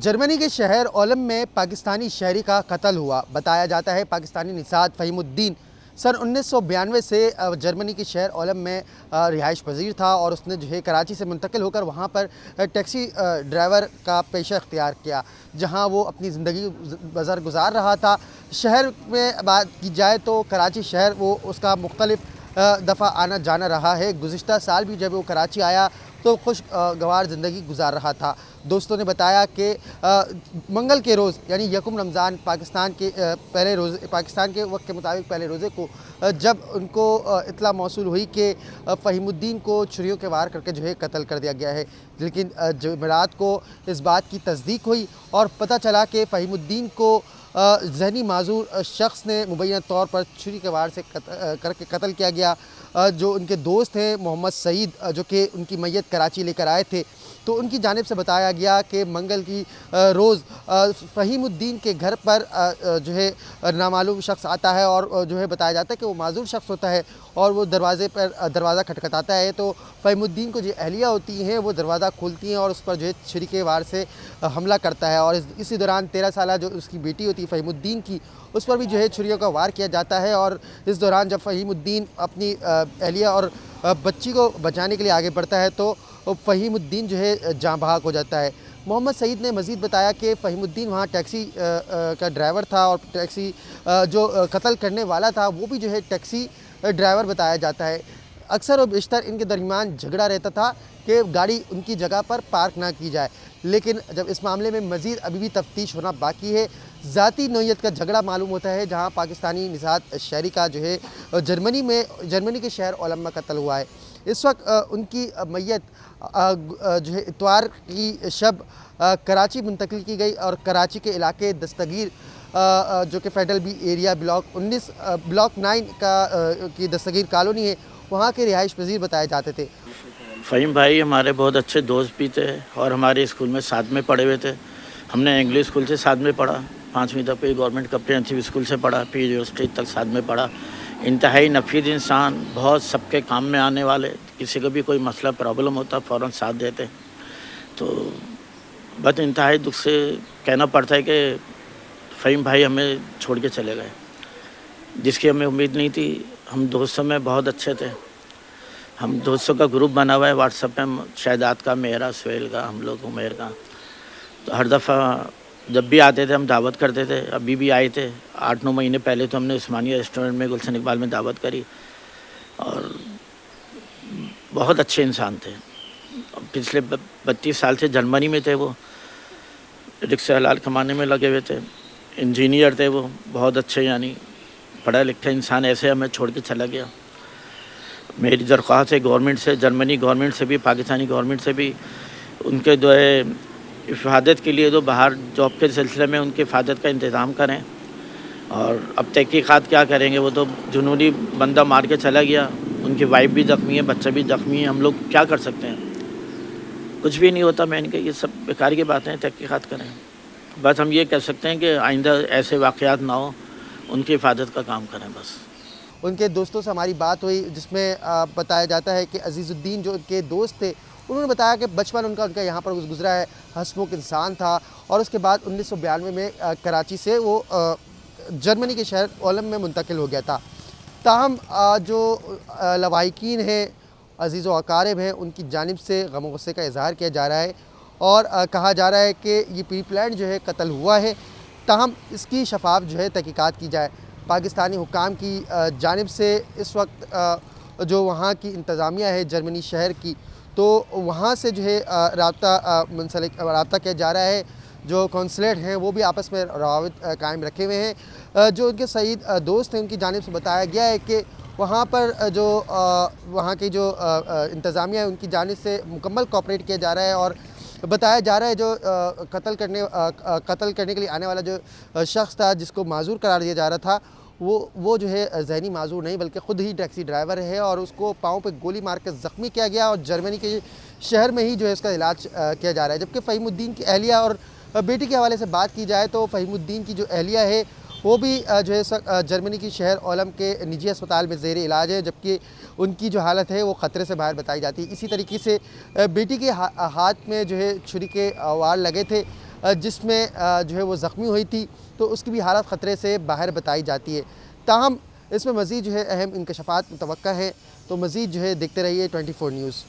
Germany के शहर Olam में पाकिस्तानी शहरी का कत्ल हुआ। बताया जाता है पाकिस्तानी निषाद फ़हीमुद्दीन सन 1992 से जर्मनी के शहर ओलम में रिहाइश पजीर था और उसने जो है कराची से मुंतकिल होकर वहाँ पर टैक्सी ड्राइवर का पेशा इख्तियार किया, जहाँ वो अपनी ज़िंदगी बसर गुजार रहा था। शहर में बात की जाए तो कराची शहर वो उसका मुख्तलिफ दफ़ा आना जाना रहा है। गुज़िश्ता साल भी जब वो कराची आया तो खुशगवार ज़िंदगी गुजार रहा था। दोस्तों ने बताया कि मंगल के रोज़ यानी यकम रमज़ान पाकिस्तान के वक्त के मुताबिक पहले रोज़े को जब उनको इत्तला मौसूल हुई कि फ़हीमुद्दीन को छुरियों के वार करके जो है कत्ल कर दिया गया है, लेकिन जुमेरात को इस बात की तस्दीक हुई और पता चला कि फ़हीमुद्दीन को ज़हनी माजूर शख्स ने मुबैना तौर पर छुरी के वार से करके कत्ल किया गया। जो उनके दोस्त हैं मोहम्मद सईद, जो कि उनकी मैयत कराची लेकर आए थे, तो उनकी जानिब से बताया गया कि मंगल की रोज़ फ़हीमुद्दीन के घर पर जो है नामालूम शख्स आता है और जो है बताया जाता है कि वो माजूर शख्स होता है और वो दरवाज़ा खटखटाता है। तो फ़हीमुद्दीन को जो अहलिया होती हैं वो दरवाज़ा खोलती हैं और उस पर जो है छुरी के वार से हमला करता है और इसी दौरान 13 साल जो उसकी बेटी होती है फ़हीमुद्दीन की, उस पर भी जो है छुरियों का वार किया जाता है। और इस दौरान जब फ़हीमुद्दीन अपनी अहलिया और बच्ची को बचाने के लिए आगे बढ़ता है तो फ़हीमुद्दीन जो है जाँ बहक हो जाता है। मोहम्मद सईद ने मज़ीद बताया कि फ़हीमुद्दीन वहाँ टैक्सी का ड्राइवर था और टैक्सी जो कत्ल करने वाला था वो भी जो है टैक्सी ड्राइवर बताया जाता है। अक्सर और बेशतर इनके दरमियान झगड़ा रहता था कि गाड़ी उनकी जगह पर पार्क ना की जाए, लेकिन जब इस मामले में मज़ीद अभी भी तफ्तीश होना बाकी है। ज़ाती नौइयत का झगड़ा मालूम होता है, जहाँ पाकिस्तानी निषाद शहरी का जो है जर्मनी के शहर ओलम में कत्ल हुआ है। इस वक्त उनकी मैयत जो है इतवार की शब कराची मुंतकिल की गई और कराची के इलाके दस्तगीर जो कि फेडरल बी एरिया ब्लॉक 9 की दस्तगीर कॉलोनी है, वहाँ के रिहाइश पजीर बताए जाते थे। फ़हीम भाई हमारे बहुत अच्छे दोस्त भी थे और हमारे स्कूल में साथ में पढ़े हुए थे। हमने इंग्लिश स्कूल से साथ में पढ़ा, 5वीं तक फिर गवर्नमेंट कम्प्रिहेंसिव स्कूल से पढ़ा, फिर यूनिवर्सिटी तक साथ में पढ़ा। इंतहाई नफीस इंसान, बहुत सबके काम में आने वाले, किसी को भी कोई मसला प्रॉब्लम होता फ़ौरन साथ देते। तो बस इंतहाई दुख से कहना पड़ता है कि फ़हीम भाई हमें छोड़ के चले गए, जिसकी हमें उम्मीद नहीं थी। हम दोस्तों में बहुत अच्छे थे। हम दोस्तों का ग्रुप बना हुआ है व्हाट्सएप में, शायदात का, मेरा, सुहेल का, हम लोग उमेर का। तो हर दफ़ा जब भी आते थे हम दावत करते थे। अभी भी आए थे 8-9 महीने पहले, तो हमने उस्मानिया रेस्टोरेंट में गुलशन इकबाल में दावत करी और बहुत अच्छे इंसान थे। पिछले 32 साल से जर्मनी में थे, वो रिक्शा हलाल कमाने में लगे हुए थे, इंजीनियर थे वो, बहुत अच्छे यानी पढ़ा लिखा इंसान। ऐसे हमें छोड़ के चला गया। मेरी दरख्वास्त है गवर्नमेंट से, जर्मनी गवर्नमेंट से भी, पाकिस्तानी गवर्नमेंट से भी, उनके जो है हिफाजत के लिए तो बाहर जॉब के सिलसिले में उनकी हिफाजत का इंतज़ाम करें। और अब तहकीक़ात क्या करेंगे, वो तो जुनूनी बंदा मार के चला गया, उनकी वाइफ भी ज़ख्मी है, बच्चा भी ज़ख्मी है, हम लोग क्या कर सकते हैं? कुछ भी नहीं होता। मैंने कहा ये सब बेकार की बातें हैं, तहकीक़ात करें। बस हम ये कह सकते हैं कि आइंदा ऐसे वाक़यात ना हो, उनकी हिफाजत का काम करें बस। उनके दोस्तों से हमारी बात हुई, जिसमें बताया जाता है कि अजीज़ुद्दीन जो उनके दोस्त थे, उन्होंने बताया कि बचपन उनका यहाँ पर गुजरा है, हंसमुख इंसान था और उसके बाद 1992 में कराची से वो जर्मनी के शहर ओलम में मुंतकिल हो गया था। ताहम जो लवाहिकीन हैं, अजीज़ व अकारिब हैं, उनकी जानिब से गम व गुस्से का इज़हार किया जा रहा है और कहा जा रहा है कि ये प्री प्लान्ड जो है कत्ल हुआ है। ताहम इसकी शफाफ जो है तहकीकात की जाए। पाकिस्तानी हुक्काम की जानिब से इस वक्त जो वहाँ की इंतज़ामिया है जर्मनी शहर की, तो वहाँ से जो है रब्ता किया जा रहा है। जो कौंसलेट हैं वो भी आपस में रवाबित कायम रखे हुए हैं। जो उनके सईद दोस्त हैं, उनकी जानिब से बताया गया है कि वहाँ पर जो वहाँ की जो इंतज़ामिया है उनकी जानिब से मुकम्मल कोऑपरेट किया जा रहा है और बताया जा रहा है जो कत्ल करने के लिए आने वाला जो शख्स था, जिसको माजूर करार दिया जा रहा था, वो जो है ज़हनी माजूर नहीं बल्कि ख़ुद ही टैक्सी ड्राइवर है और उसको पाँव पे गोली मार कर ज़ख्मी किया गया और जर्मनी के शहर में ही जो है इसका इलाज किया जा रहा है। जबकि फ़हीमुद्दीन की अहलिया और बेटी के हवाले से बात की जाए तो फ़हीमुद्दीन की जो अहलिया है वो भी जो है जर्मनी की शहर ओलम के निजी अस्पताल में ज़ेर इलाज है, जबकि उनकी जो हालत है वो ख़तरे से बाहर बताई जाती है। इसी तरीके से बेटी के हाथ में जो है छुरी के वार लगे थे। جس میں جو ہے وہ زخمی ہوئی تھی، تو اس کی بھی حالت خطرے سے باہر بتائی جاتی ہے۔ تاہم اس میں مزید جو ہے اہم انکشافات متوقع ہیں، تو مزید جو ہے دیکھتے رہیے 24 نیوز۔